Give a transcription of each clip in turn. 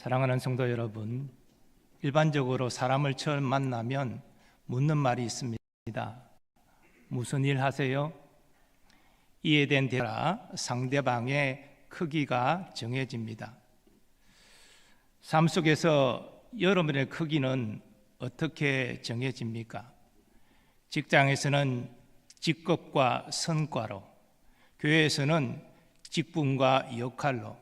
사랑하는 성도 여러분, 일반적으로 사람을 처음 만나면 묻는 말이 있습니다. 무슨 일 하세요? 이에 대한 대화, 상대방의 크기가 정해집니다. 삶 속에서 여러분의 크기는 어떻게 정해집니까? 직장에서는 직급과 성과로, 교회에서는 직분과 역할로,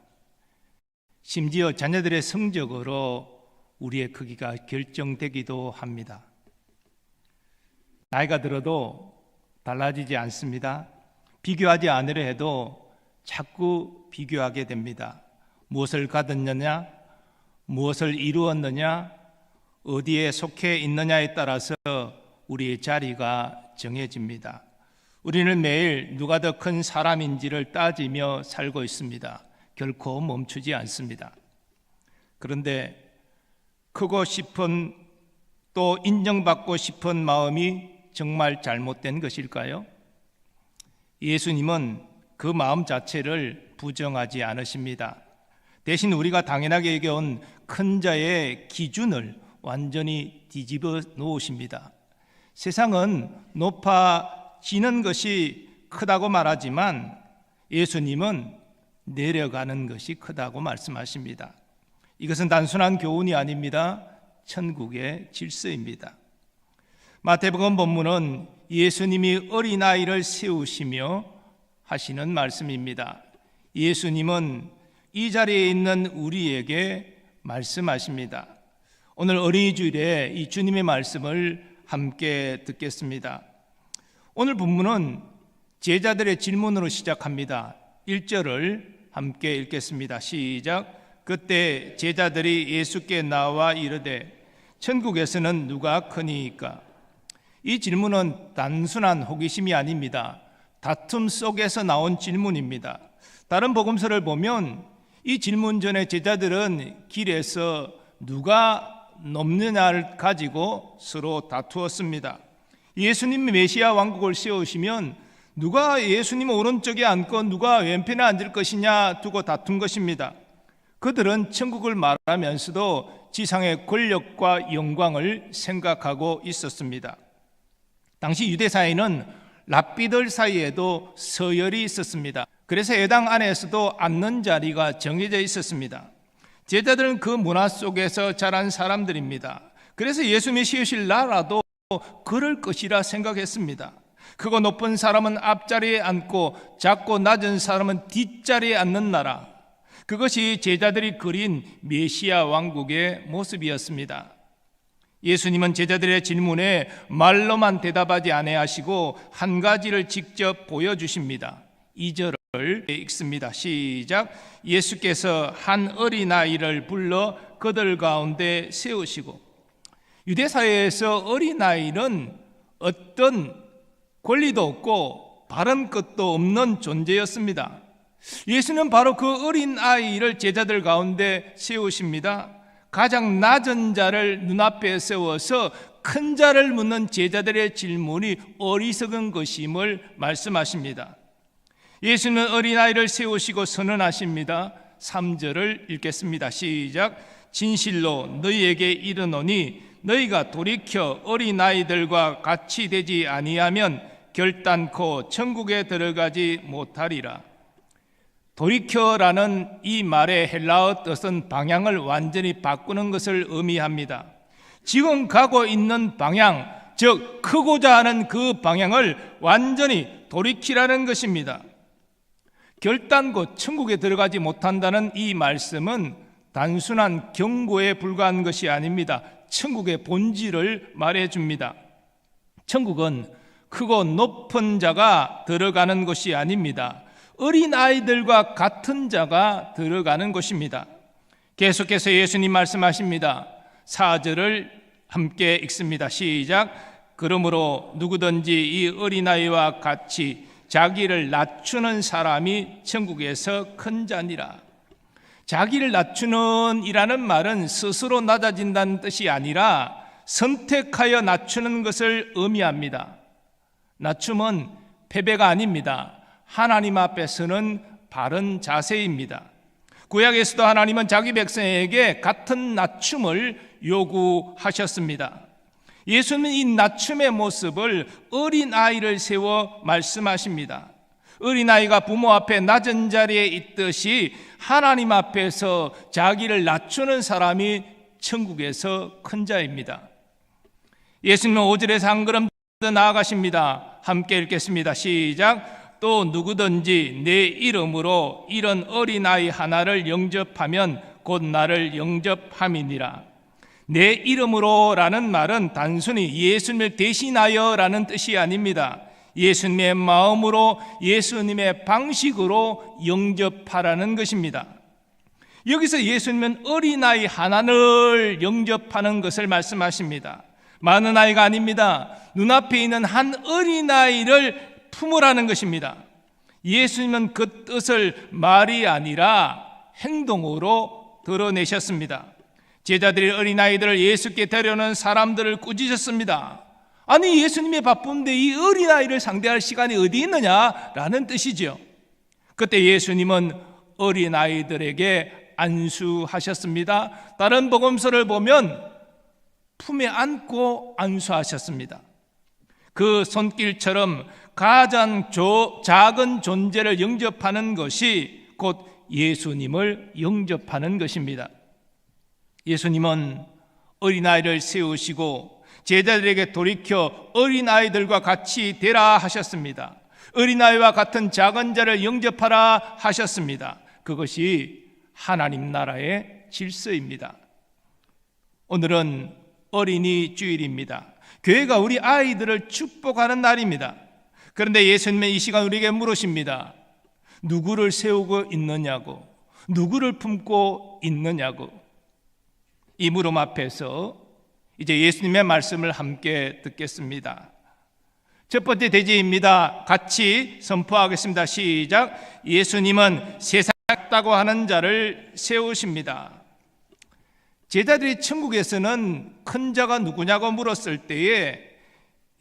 심지어 자녀들의 성적으로 우리의 크기가 결정되기도 합니다. 나이가 들어도 달라지지 않습니다. 비교하지 않으려 해도 자꾸 비교하게 됩니다. 무엇을 가졌느냐, 무엇을 이루었느냐, 어디에 속해 있느냐에 따라서 우리의 자리가 정해집니다. 우리는 매일 누가 더 큰 사람인지를 따지며 살고 있습니다. 결코 멈추지 않습니다. 그런데 크고 싶은, 또 인정받고 싶은 마음이 정말 잘못된 것일까요? 예수님은 그 마음 자체를 부정하지 않으십니다. 대신 우리가 당연하게 여겨온 큰 자의 기준을 완전히 뒤집어 놓으십니다. 세상은 높아지는 것이 크다고 말하지만 예수님은 내려가는 것이 크다고 말씀하십니다. 이것은 단순한 교훈이 아닙니다. 천국의 질서입니다. 마태복음 본문은 예수님이 어린아이를 세우시며 하시는 말씀입니다. 예수님은 이 자리에 있는 우리에게 말씀하십니다. 오늘 어린이 주일에 이 주님의 말씀을 함께 듣겠습니다. 오늘 본문은 제자들의 질문으로 시작합니다. 1절을 함께 읽겠습니다. 시작. 그때 제자들이 예수께 나와 이르되 천국에서는 누가 크니이까? 이 질문은 단순한 호기심이 아닙니다. 다툼 속에서 나온 질문입니다. 다른 복음서를 보면 이 질문 전에 제자들은 길에서 누가 넘느냐를 가지고 서로 다투었습니다. 예수님이 메시아 왕국을 세우시면 누가 예수님 오른쪽에 앉고 누가 왼편에 앉을 것이냐 두고 다툰 것입니다. 그들은 천국을 말하면서도 지상의 권력과 영광을 생각하고 있었습니다. 당시 유대 사회는 랍비들 사이에도 서열이 있었습니다. 그래서 회당 안에서도 앉는 자리가 정해져 있었습니다. 제자들은 그 문화 속에서 자란 사람들입니다. 그래서 예수님이 세우실 나라도 그럴 것이라 생각했습니다. 크고 높은 사람은 앞자리에 앉고 작고 낮은 사람은 뒷자리에 앉는 나라, 그것이 제자들이 그린 메시아 왕국의 모습이었습니다. 예수님은 제자들의 질문에 말로만 대답하지 아니하시고 한 가지를 직접 보여주십니다. 2절을 읽습니다. 시작. 예수께서 한 어린아이를 불러 그들 가운데 세우시고. 유대사회에서 어린아이는 어떤 권리도 없고 발언권도 없는 존재였습니다. 예수는 바로 그 어린아이를 제자들 가운데 세우십니다. 가장 낮은 자를 눈앞에 세워서 큰 자를 묻는 제자들의 질문이 어리석은 것임을 말씀하십니다. 예수는 어린아이를 세우시고 선언하십니다. 3절을 읽겠습니다. 시작. 진실로 너희에게 이르노니 너희가 돌이켜 어린아이들과 같이 되지 아니하면 결단코 천국에 들어가지 못하리라. 돌이켜라는 이 말의 헬라어 뜻은 방향을 완전히 바꾸는 것을 의미합니다. 지금 가고 있는 방향, 즉 크고자 하는 그 방향을 완전히 돌이키라는 것입니다. 결단코 천국에 들어가지 못한다는 이 말씀은 단순한 경고에 불과한 것이 아닙니다. 천국의 본질을 말해줍니다. 천국은 크고 높은 자가 들어가는 것이 아닙니다. 어린아이들과 같은 자가 들어가는 것입니다. 계속해서 예수님 말씀하십니다. 4절을 함께 읽습니다. 시작. 그러므로 누구든지 이 어린아이와 같이 자기를 낮추는 사람이 천국에서 큰 자니라. 자기를 낮추는 이라는 말은 스스로 낮아진다는 뜻이 아니라 선택하여 낮추는 것을 의미합니다. 낮춤은 패배가 아닙니다. 하나님 앞에서는 바른 자세입니다. 구약에서도 하나님은 자기 백성에게 같은 낮춤을 요구하셨습니다. 예수님은 이 낮춤의 모습을 어린아이를 세워 말씀하십니다. 어린아이가 부모 앞에 낮은 자리에 있듯이 하나님 앞에서 자기를 낮추는 사람이 천국에서 큰 자입니다. 예수님은 5절에서 한 걸음 더 나아가십니다. 함께 읽겠습니다. 시작. 또 누구든지 내 이름으로 이런 어린아이 하나를 영접하면 곧 나를 영접함이니라. 내 이름으로라는 말은 단순히 예수님을 대신하여라는 뜻이 아닙니다. 예수님의 마음으로, 예수님의 방식으로 영접하라는 것입니다. 여기서 예수님은 어린아이 하나를 영접하는 것을 말씀하십니다. 많은 아이가 아닙니다. 눈앞에 있는 한 어린아이를 품으라는 것입니다. 예수님은 그 뜻을 말이 아니라 행동으로 드러내셨습니다. 제자들이 어린아이들을 예수께 데려오는 사람들을 꾸짖었습니다. 아니, 예수님이 바쁜데 이 어린아이를 상대할 시간이 어디 있느냐라는 뜻이죠. 그때 예수님은 어린아이들에게 안수하셨습니다. 다른 복음서를 보면 품에 안고 안수하셨습니다. 그 손길처럼 가장 작은 존재를 영접하는 것이 곧 예수님을 영접하는 것입니다. 예수님은 어린아이를 세우시고 제자들에게 돌이켜 어린아이들과 같이 되라 하셨습니다. 어린아이와 같은 작은 자를 영접하라 하셨습니다. 그것이 하나님 나라의 질서입니다. 오늘은 어린이 주일입니다. 교회가 우리 아이들을 축복하는 날입니다. 그런데 예수님은 이 시간 우리에게 물으십니다. 누구를 세우고 있느냐고, 누구를 품고 있느냐고. 이 물음 앞에서 이제 예수님의 말씀을 함께 듣겠습니다. 첫 번째 대지입니다. 같이 선포하겠습니다. 시작. 예수님은 세상에 작다고 하는 자를 세우십니다. 제자들이 천국에서는 큰 자가 누구냐고 물었을 때에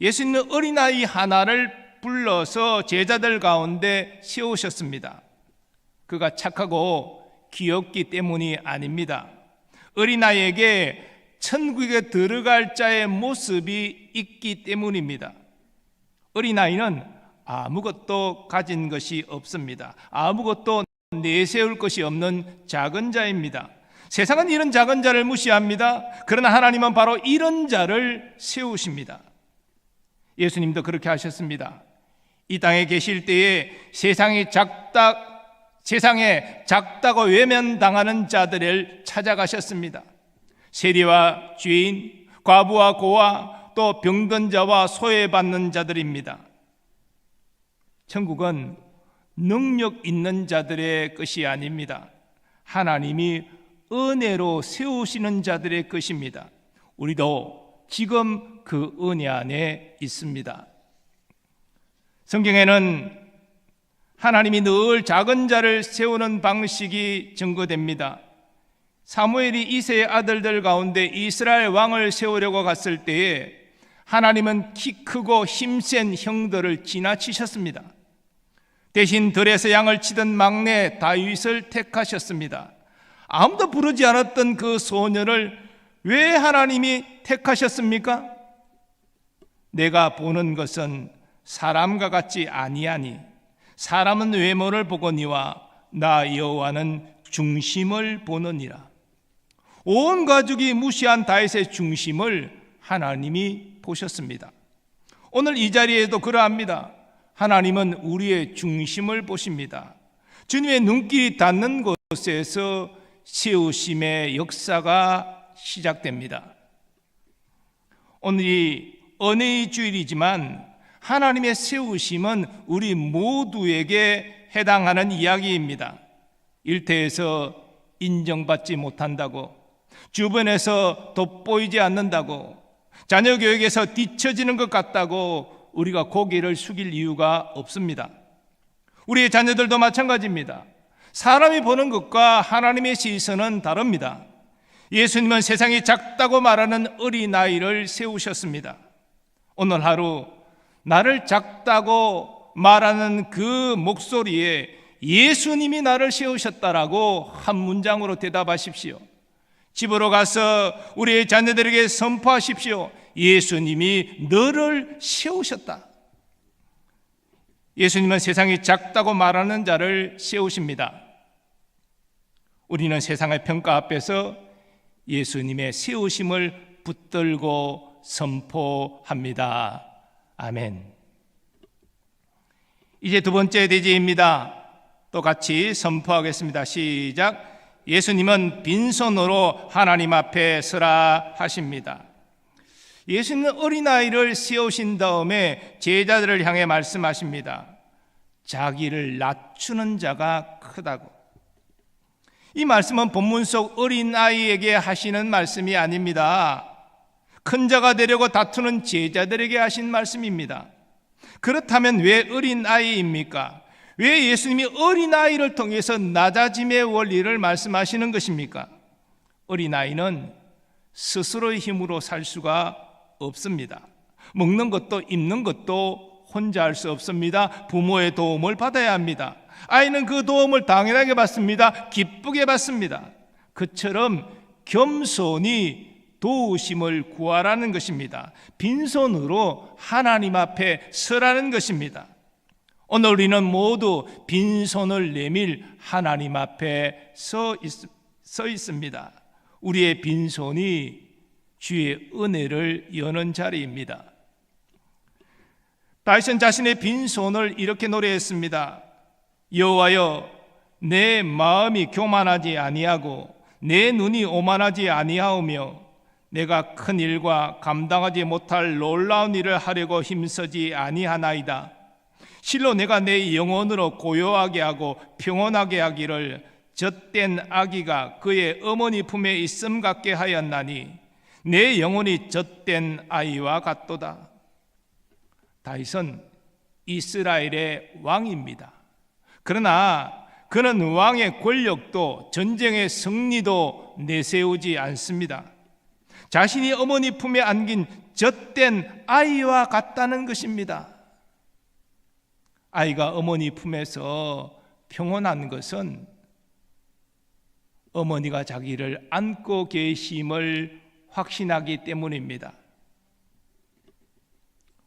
예수님은 어린아이 하나를 불러서 제자들 가운데 세우셨습니다. 그가 착하고 귀엽기 때문이 아닙니다. 어린아이에게 천국에 들어갈 자의 모습이 있기 때문입니다. 어린아이는 아무것도 가진 것이 없습니다. 아무것도 내세울 것이 없는 작은 자입니다. 세상은 이런 작은 자를 무시합니다. 그러나 하나님은 바로 이런 자를 세우십니다. 예수님도 그렇게 하셨습니다. 이 땅에 계실 때에 세상에 작다고 외면당하는 자들을 찾아가셨습니다. 세리와 죄인, 과부와 고아, 또 병든 자와 소외받는 자들입니다. 천국은 능력 있는 자들의 것이 아닙니다. 하나님이 은혜로 세우시는 자들의 것입니다. 우리도 지금 그 은혜 안에 있습니다. 성경에는 하나님이 늘 작은 자를 세우는 방식이 증거됩니다. 사무엘이 이새의 아들들 가운데 이스라엘 왕을 세우려고 갔을 때에 하나님은 키 크고 힘센 형들을 지나치셨습니다. 대신 들에서 양을 치던 막내 다윗을 택하셨습니다. 아무도 부르지 않았던 그 소년을 왜 하나님이 택하셨습니까? 내가 보는 것은 사람과 같지 아니하니 사람은 외모를 보거니와 나 여호와는 중심을 보느니라. 온 가족이 무시한 다윗의 중심을 하나님이 보셨습니다. 오늘 이 자리에도 그러합니다. 하나님은 우리의 중심을 보십니다. 주님의 눈길이 닿는 곳에서 세우심의 역사가 시작됩니다. 오늘이 은혜의 주일이지만 하나님의 세우심은 우리 모두에게 해당하는 이야기입니다. 일터에서 인정받지 못한다고, 주변에서 돋보이지 않는다고, 자녀 교육에서 뒤처지는 것 같다고 우리가 고개를 숙일 이유가 없습니다. 우리의 자녀들도 마찬가지입니다. 사람이 보는 것과 하나님의 시선은 다릅니다. 예수님은 세상이 작다고 말하는 어린아이를 세우셨습니다. 오늘 하루 나를 작다고 말하는 그 목소리에 예수님이 나를 세우셨다라고 한 문장으로 대답하십시오. 집으로 가서 우리의 자녀들에게 선포하십시오. 예수님이 너를 세우셨다. 예수님은 세상이 작다고 말하는 자를 세우십니다. 우리는 세상의 평가 앞에서 예수님의 세우심을 붙들고 선포합니다. 아멘. 이제 두 번째 대지입니다. 또 같이 선포하겠습니다. 시작. 예수님은 빈손으로 하나님 앞에 서라 하십니다. 예수님은 어린아이를 세우신 다음에 제자들을 향해 말씀하십니다. 자기를 낮추는 자가 크다고. 이 말씀은 본문 속 어린아이에게 하시는 말씀이 아닙니다. 큰 자가 되려고 다투는 제자들에게 하신 말씀입니다. 그렇다면 왜 어린아이입니까? 왜 예수님이 어린아이를 통해서 낮아짐의 원리를 말씀하시는 것입니까? 어린아이는 스스로의 힘으로 살 수가 없습니다. 먹는 것도 입는 것도 혼자 할 수 없습니다. 부모의 도움을 받아야 합니다. 아이는 그 도움을 당연하게 받습니다. 기쁘게 받습니다. 그처럼 겸손히 도우심을 구하라는 것입니다. 빈손으로 하나님 앞에 서라는 것입니다. 오늘 우리는 모두 빈손을 내밀 하나님 앞에 서 있습니다. 우리의 빈손이 주의 은혜를 여는 자리입니다. 다윗은 자신의 빈손을 이렇게 노래했습니다. 여호와여, 내 마음이 교만하지 아니하고 내 눈이 오만하지 아니하오며 내가 큰 일과 감당하지 못할 놀라운 일을 하려고 힘쓰지 아니하나이다. 실로 내가 내 영혼으로 고요하게 하고 평온하게 하기를 젖된 아기가 그의 어머니 품에 있음 같게 하였나니 내 영혼이 젖된 아이와 같도다. 다윗은 이스라엘의 왕입니다. 그러나 그는 왕의 권력도 전쟁의 승리도 내세우지 않습니다. 자신이 어머니 품에 안긴 젖된 아이와 같다는 것입니다. 아이가 어머니 품에서 평온한 것은 어머니가 자기를 안고 계심을 확신하기 때문입니다.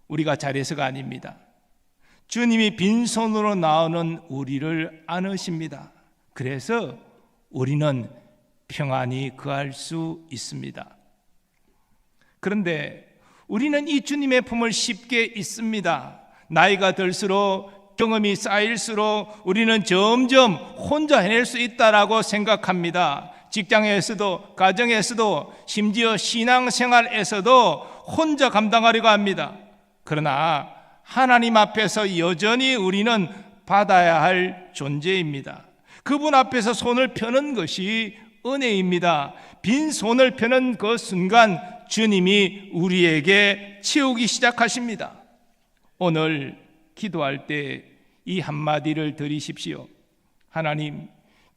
우리가 잘해서가 아닙니다. 주님이 빈손으로 나오는 우리를 안으십니다. 그래서 우리는 평안히 거할 수 있습니다. 그런데 우리는 이 주님의 품을 쉽게 잊습니다. 나이가 들수록 경험이 쌓일수록 우리는 점점 혼자 해낼 수 있다라고 생각합니다. 직장에서도 가정에서도 심지어 신앙생활에서도 혼자 감당하려고 합니다. 그러나 하나님 앞에서 여전히 우리는 받아야 할 존재입니다. 그분 앞에서 손을 펴는 것이 은혜입니다. 빈 손을 펴는 그 순간 주님이 우리에게 채우기 시작하십니다. 오늘 기도할 때 이 한마디를 드리십시오. 하나님,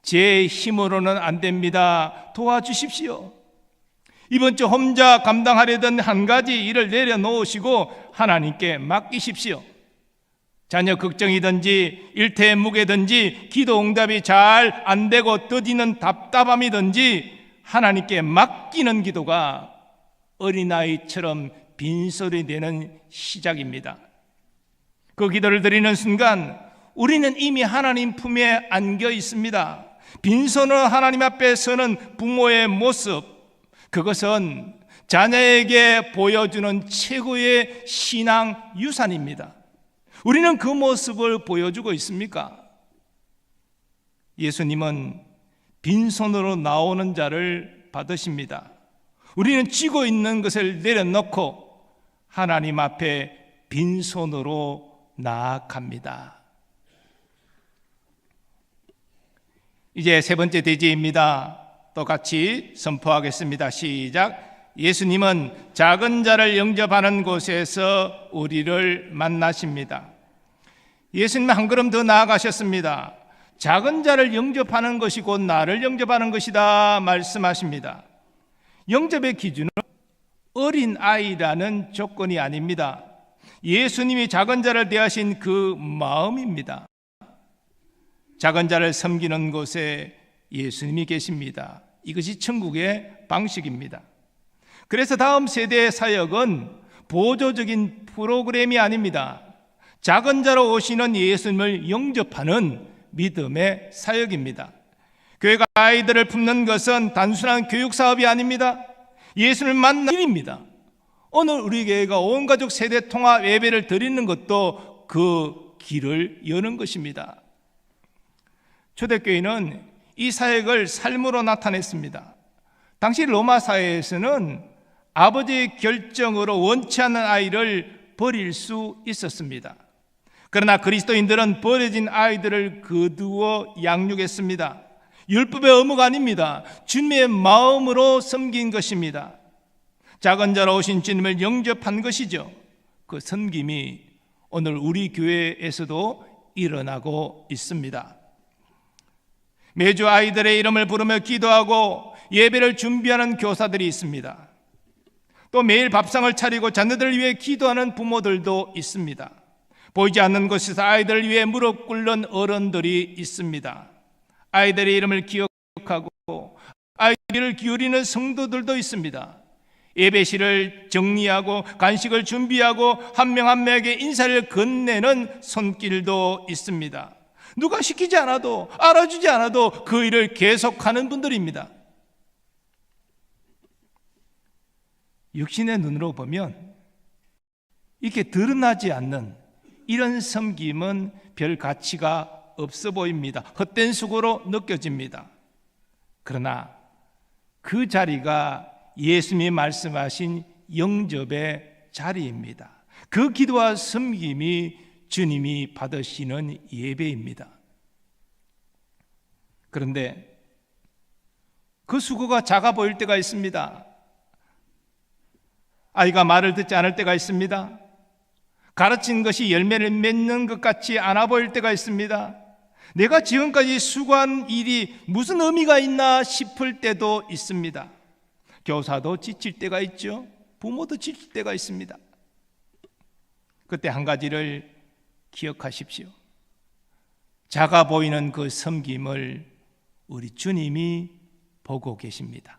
제 힘으로는 안 됩니다. 도와주십시오. 이번 주 혼자 감당하려던 한 가지 일을 내려놓으시고 하나님께 맡기십시오. 자녀 걱정이든지 일태무게든지 기도 응답이 잘 안 되고 더디는 답답함이든지 하나님께 맡기는 기도가 어린아이처럼 빈소리 내는 시작입니다. 그 기도를 드리는 순간 우리는 이미 하나님 품에 안겨 있습니다. 빈손으로 하나님 앞에 서는 부모의 모습, 그것은 자녀에게 보여주는 최고의 신앙 유산입니다. 우리는 그 모습을 보여주고 있습니까? 예수님은 빈손으로 나오는 자를 받으십니다. 우리는 쥐고 있는 것을 내려놓고 하나님 앞에 빈손으로 나아갑니다. 이제 세 번째 대지입니다. 똑같이 선포하겠습니다. 시작. 예수님은 작은 자를 영접하는 곳에서 우리를 만나십니다. 예수님은 한 걸음 더 나아가셨습니다. 작은 자를 영접하는 것이 곧 나를 영접하는 것이다 말씀하십니다. 영접의 기준은 어린 아이라는 조건이 아닙니다. 예수님이 작은 자를 대하신 그 마음입니다. 작은 자를 섬기는 곳에 예수님이 계십니다. 이것이 천국의 방식입니다. 그래서 다음 세대의 사역은 보조적인 프로그램이 아닙니다. 작은 자로 오시는 예수님을 영접하는 믿음의 사역입니다. 교회가 아이들을 품는 것은 단순한 교육 사업이 아닙니다. 예수님을 만나는 일입니다. 오늘 우리 교회가 온 가족 세대 통합 예배를 드리는 것도 그 길을 여는 것입니다. 초대교회는 이 사역을 삶으로 나타냈습니다. 당시 로마 사회에서는 아버지의 결정으로 원치 않는 아이를 버릴 수 있었습니다. 그러나 그리스도인들은 버려진 아이들을 거두어 양육했습니다. 율법의 의무가 아닙니다. 주님의 마음으로 섬긴 것입니다. 작은 자로 오신 주님을 영접한 것이죠. 그 섬김이 오늘 우리 교회에서도 일어나고 있습니다. 매주 아이들의 이름을 부르며 기도하고 예배를 준비하는 교사들이 있습니다. 또 매일 밥상을 차리고 자녀들을 위해 기도하는 부모들도 있습니다. 보이지 않는 곳에서 아이들을 위해 무릎 꿇는 어른들이 있습니다. 아이들의 이름을 기억하고 아이들을 기울이는 성도들도 있습니다. 예배실을 정리하고 간식을 준비하고 한 명 한 명에게 인사를 건네는 손길도 있습니다. 누가 시키지 않아도, 알아주지 않아도 그 일을 계속하는 분들입니다. 육신의 눈으로 보면 이렇게 드러나지 않는 이런 섬김은 별 가치가 없어 보입니다. 헛된 수고로 느껴집니다. 그러나 그 자리가 예수님이 말씀하신 영접의 자리입니다. 그 기도와 섬김이 주님이 받으시는 예배입니다. 그런데 그 수고가 작아 보일 때가 있습니다. 아이가 말을 듣지 않을 때가 있습니다. 가르친 것이 열매를 맺는 것 같이 않아 보일 때가 있습니다. 내가 지금까지 수고한 일이 무슨 의미가 있나 싶을 때도 있습니다. 교사도 지칠 때가 있죠. 부모도 지칠 때가 있습니다. 그때 한 가지를 기억하십시오. 작아 보이는 그 섬김을 우리 주님이 보고 계십니다.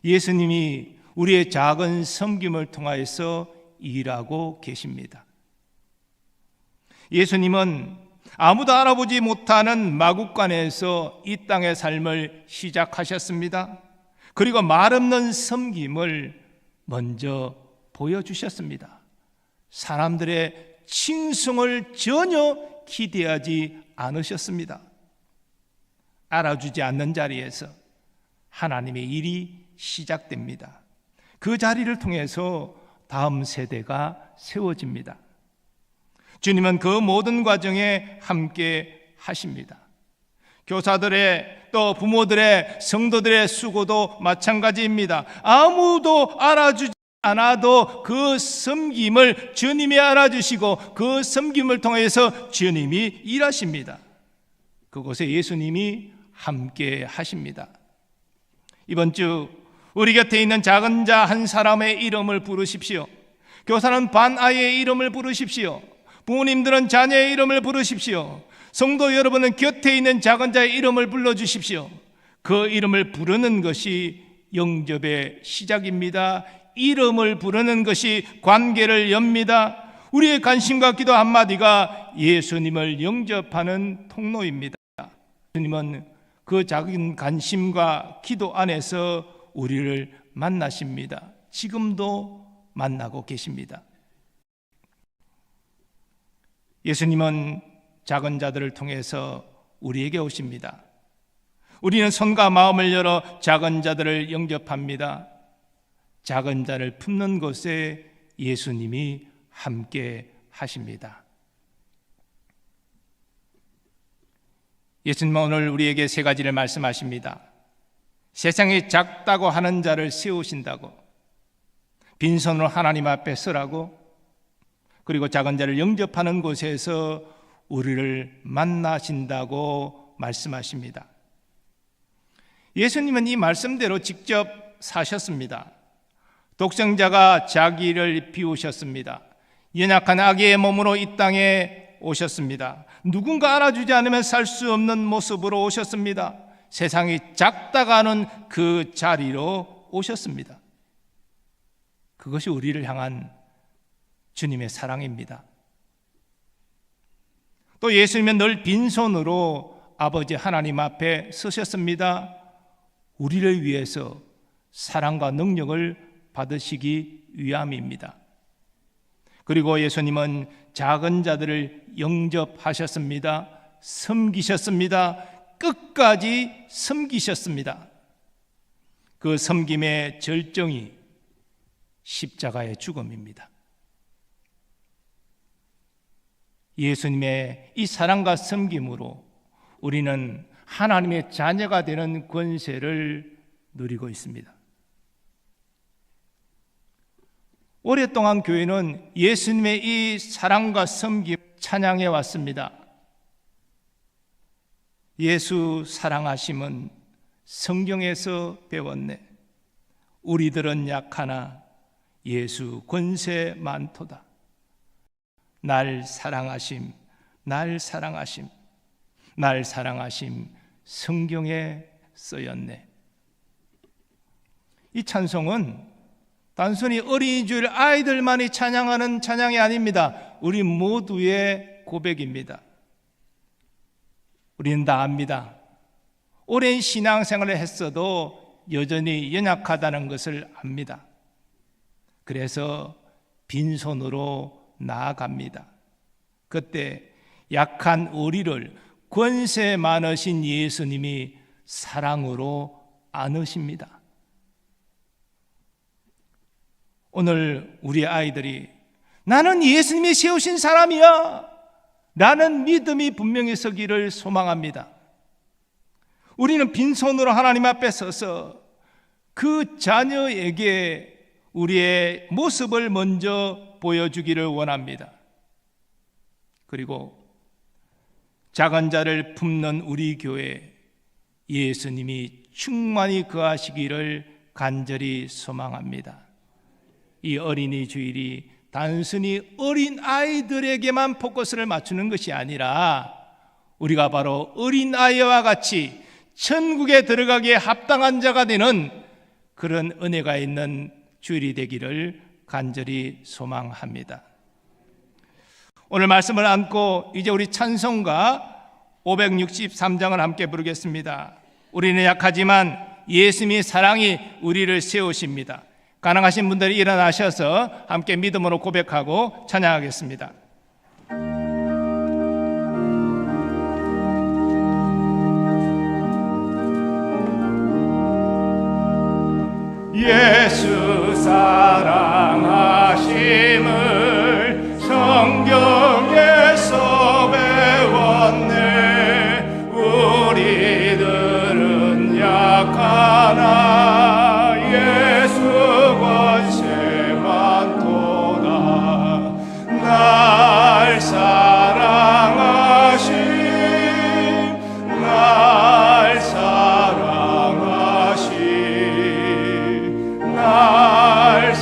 예수님이 우리의 작은 섬김을 통하여서 일하고 계십니다. 예수님은 아무도 알아보지 못하는 마국간에서 이 땅의 삶을 시작하셨습니다. 그리고 말없는 섬김을 먼저 보여주셨습니다. 사람들의 칭송을 전혀 기대하지 않으셨습니다. 알아주지 않는 자리에서 하나님의 일이 시작됩니다. 그 자리를 통해서 다음 세대가 세워집니다. 주님은 그 모든 과정에 함께 하십니다. 교사들의 또 부모들의 성도들의 수고도 마찬가지입니다. 아무도 알아주지 않아도 그 섬김을 주님이 알아주시고 그 섬김을 통해서 주님이 일하십니다. 그곳에 예수님이 함께 하십니다. 이번 주 우리 곁에 있는 작은 자 한 사람의 이름을 부르십시오. 교사는 반 아이의 이름을 부르십시오. 부모님들은 자녀의 이름을 부르십시오. 성도 여러분은 곁에 있는 작은 자의 이름을 불러주십시오. 그 이름을 부르는 것이 영접의 시작입니다. 이름을 부르는 것이 관계를 엽니다. 우리의 관심과 기도 한마디가 예수님을 영접하는 통로입니다. 예수님은 그 작은 관심과 기도 안에서 우리를 만나십니다. 지금도 만나고 계십니다. 예수님은 작은 자들을 통해서 우리에게 오십니다. 우리는 손과 마음을 열어 작은 자들을 영접합니다. 작은 자를 품는 곳에 예수님이 함께 하십니다. 예수님은 오늘 우리에게 세 가지를 말씀하십니다. 세상에 작다고 하는 자를 세우신다고, 빈손으로 하나님 앞에 서라고, 그리고 작은 자를 영접하는 곳에서 우리를 만나신다고 말씀하십니다. 예수님은 이 말씀대로 직접 사셨습니다. 독생자가 자기를 비우셨습니다. 연약한 아기의 몸으로 이 땅에 오셨습니다. 누군가 알아주지 않으면 살 수 없는 모습으로 오셨습니다. 세상이 작다가는 그 자리로 오셨습니다. 그것이 우리를 향한 주님의 사랑입니다. 또 예수님은 늘 빈손으로 아버지 하나님 앞에 서셨습니다. 우리를 위해서 사랑과 능력을 받으시기 위함입니다. 그리고 예수님은 작은 자들을 영접하셨습니다. 섬기셨습니다. 끝까지 섬기셨습니다. 그 섬김의 절정이 십자가의 죽음입니다. 예수님의 이 사랑과 섬김으로 우리는 하나님의 자녀가 되는 권세를 누리고 있습니다. 오랫동안 교회는 예수님의 이 사랑과 섬김 찬양해 왔습니다. 예수 사랑하심은 성경에서 배웠네. 우리들은 약하나 예수 권세 많도다. 날 사랑하심, 날 사랑하심, 날 사랑하심 성경에 쓰였네. 이 찬송은 단순히 어린이 주일 아이들만이 찬양하는 찬양이 아닙니다. 우리 모두의 고백입니다. 우리는 다 압니다. 오랜 신앙생활을 했어도 여전히 연약하다는 것을 압니다. 그래서 빈손으로 나아갑니다. 그때 약한 우리를 권세 많으신 예수님이 사랑으로 안으십니다. 오늘 우리 아이들이 나는 예수님이 세우신 사람이야 라는 믿음이 분명히 서기를 소망합니다. 우리는 빈손으로 하나님 앞에 서서 그 자녀에게 우리의 모습을 먼저 보여주기를 원합니다. 그리고 작은 자를 품는 우리 교회 예수님이 충만히 거하시기를 간절히 소망합니다. 이 어린이 주일이 단순히 어린 아이들에게만 포커스를 맞추는 것이 아니라 우리가 바로 어린 아이와 같이 천국에 들어가기에 합당한 자가 되는 그런 은혜가 있는 주일이 되기를 간절히 소망합니다. 오늘 말씀을 안고 이제 우리 찬송가 563장을 함께 부르겠습니다. 우리는 약하지만 예수님의 사랑이 우리를 세우십니다. 가능하신 분들이 일어나셔서 함께 믿음으로 고백하고 찬양하겠습니다. 예수 사랑하심을 성경에서 배웠네. 우리들은 약하나 예수 권세 많도다. 날 사랑하심 날 사랑하심 날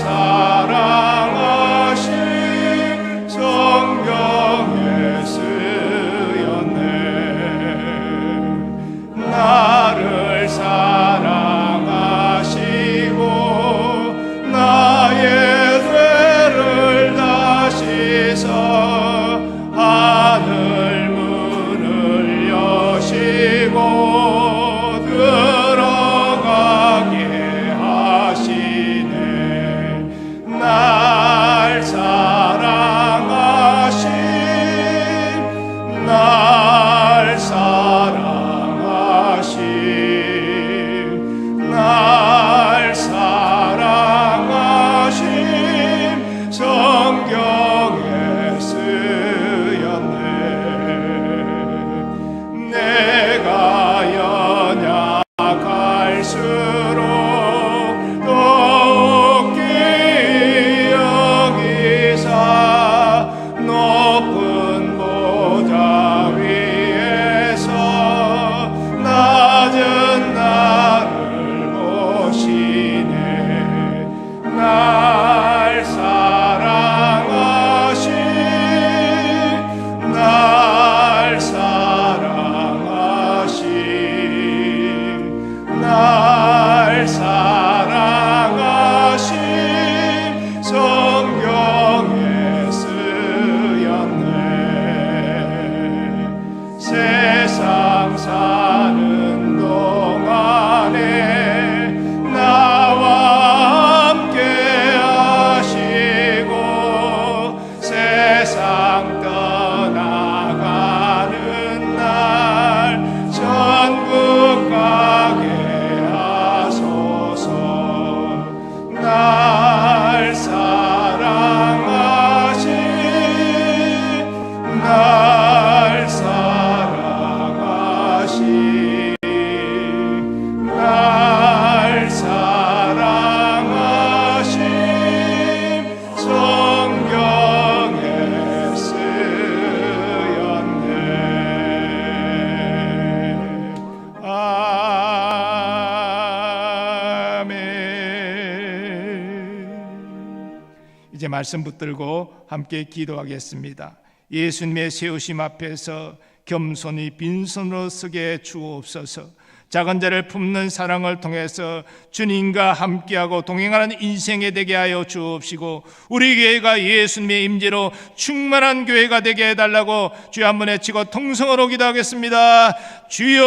이제 말씀 붙들고 함께 기도하겠습니다. 예수님의 세우심 앞에서 겸손히 빈손으로 서게 주옵소서. 작은 자를 품는 사랑을 통해서 주님과 함께하고 동행하는 인생이 되게 하여 주옵시고, 우리 교회가 예수님의 임재로 충만한 교회가 되게 해달라고 주여 한번 외치고 통성으로 기도하겠습니다. 주여.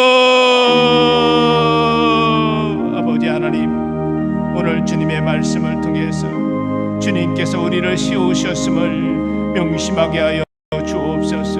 아버지 하나님, 오늘 주님의 말씀을 통해서 주님께서 우리를 세우셨음을 명심하게 하여 주옵소서.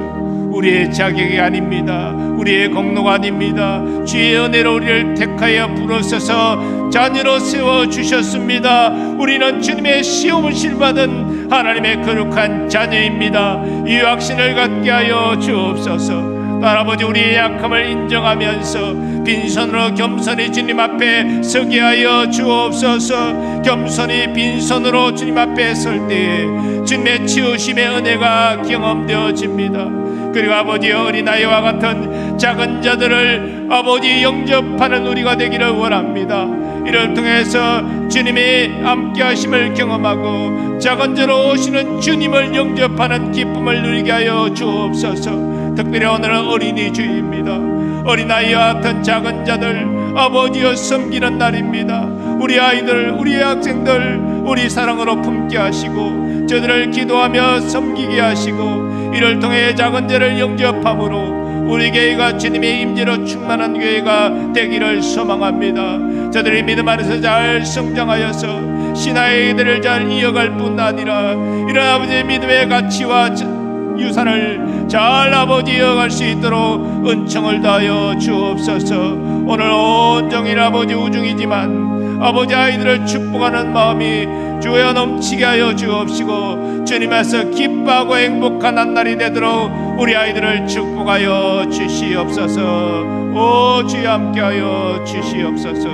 우리의 자격이 아닙니다. 우리의 공로가 아닙니다. 주의 은혜로 우리를 택하여 부르셔서 자녀로 세워주셨습니다. 우리는 주님의 시험을 받은 하나님의 거룩한 자녀입니다. 이 확신을 갖게 하여 주옵소서. 아버지, 우리의 약함을 인정하면서 빈손으로 겸손히 주님 앞에 서게 하여 주옵소서. 겸손히 빈손으로 주님 앞에 설 때에 주님의 치우심의 은혜가 경험되어집니다. 그리고 아버지, 어린아이와 같은 작은 자들을 아버지 영접하는 우리가 되기를 원합니다. 이를 통해서 주님의 함께하심을 경험하고 작은 자로 오시는 주님을 영접하는 기쁨을 누리게 하여 주옵소서. 특별히 오늘은 어린이 주일입니다. 어린아이와 같은 작은 자들 아버지여 섬기는 날입니다. 우리 아이들, 우리 학생들 우리 사랑으로 품게 하시고 저들을 기도하며 섬기게 하시고, 이를 통해 작은 자를 영접함으로 우리 교회가 주님의 임재로 충만한 교회가 되기를 소망합니다. 저들이 믿음 안에서 잘 성장하여서 신앙의 길을 잘 이어갈 뿐 아니라 이런 아버지의 믿음의 가치와 유산을 잘 아버지 이어갈 수 있도록 은총을 다하여 주옵소서. 오늘 온종일 아버지 우중이지만 아버지 아이들을 축복하는 마음이 주여 넘치게 하여 주옵시고, 주님께서 기뻐하고 행복한 한 날이 되도록 우리 아이들을 축복하여 주시옵소서. 오 주여 함께하여 주시옵소서.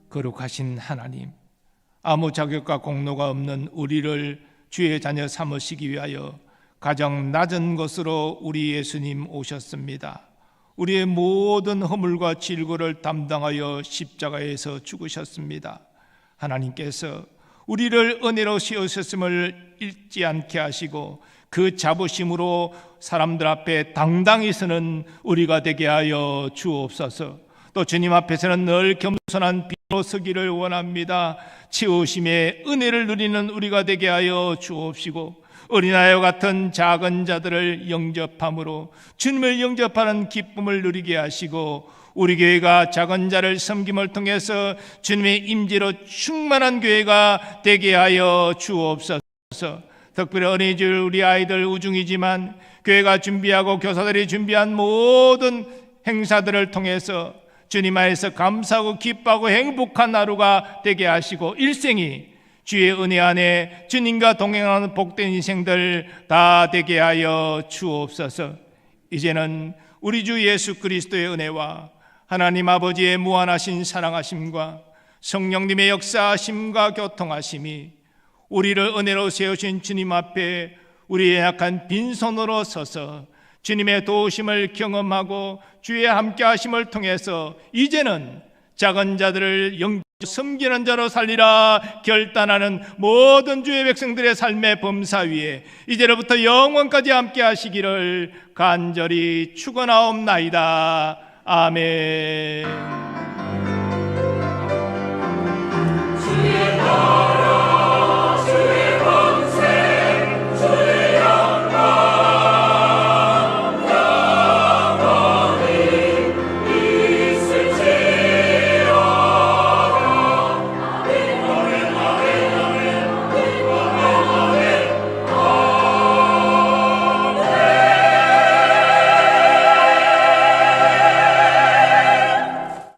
거룩하신 하나님, 아무 자격과 공로가 없는 우리를 주의 자녀 삼으시기 위하여 가장 낮은 것으로 우리 예수님 오셨습니다. 우리의 모든 허물과 질고를 담당하여 십자가에서 죽으셨습니다. 하나님께서 우리를 은혜로 세우셨음을 잊지 않게 하시고 그 자부심으로 사람들 앞에 당당히 서는 우리가 되게 하여 주옵소서. 또 주님 앞에서는 늘 겸손한 비로 서기를 원합니다. 치우심의 은혜를 누리는 우리가 되게 하여 주옵시고, 어린아이와 같은 작은 자들을 영접함으로 주님을 영접하는 기쁨을 누리게 하시고, 우리 교회가 작은 자를 섬김을 통해서 주님의 임재로 충만한 교회가 되게 하여 주옵소서. 특별히 어린이집 우리 아이들 우중이지만 교회가 준비하고 교사들이 준비한 모든 행사들을 통해서 주님 안에서 감사하고 기뻐하고 행복한 하루가 되게 하시고, 일생이 주의 은혜 안에 주님과 동행하는 복된 인생들 다 되게 하여 주옵소서. 이제는 우리 주 예수 그리스도의 은혜와 하나님 아버지의 무한하신 사랑하심과 성령님의 역사하심과 교통하심이 우리를 은혜로 세우신 주님 앞에 우리의 약한 빈손으로 서서 주님의 도우심을 경험하고 주의 함께하심을 통해서 이제는 작은 자들을 섬기는 자로 살리라 결단하는 모든 주의 백성들의 삶의 범사 위에 이제로부터 영원까지 함께 하시기를 간절히 축원하옵나이다. 아멘.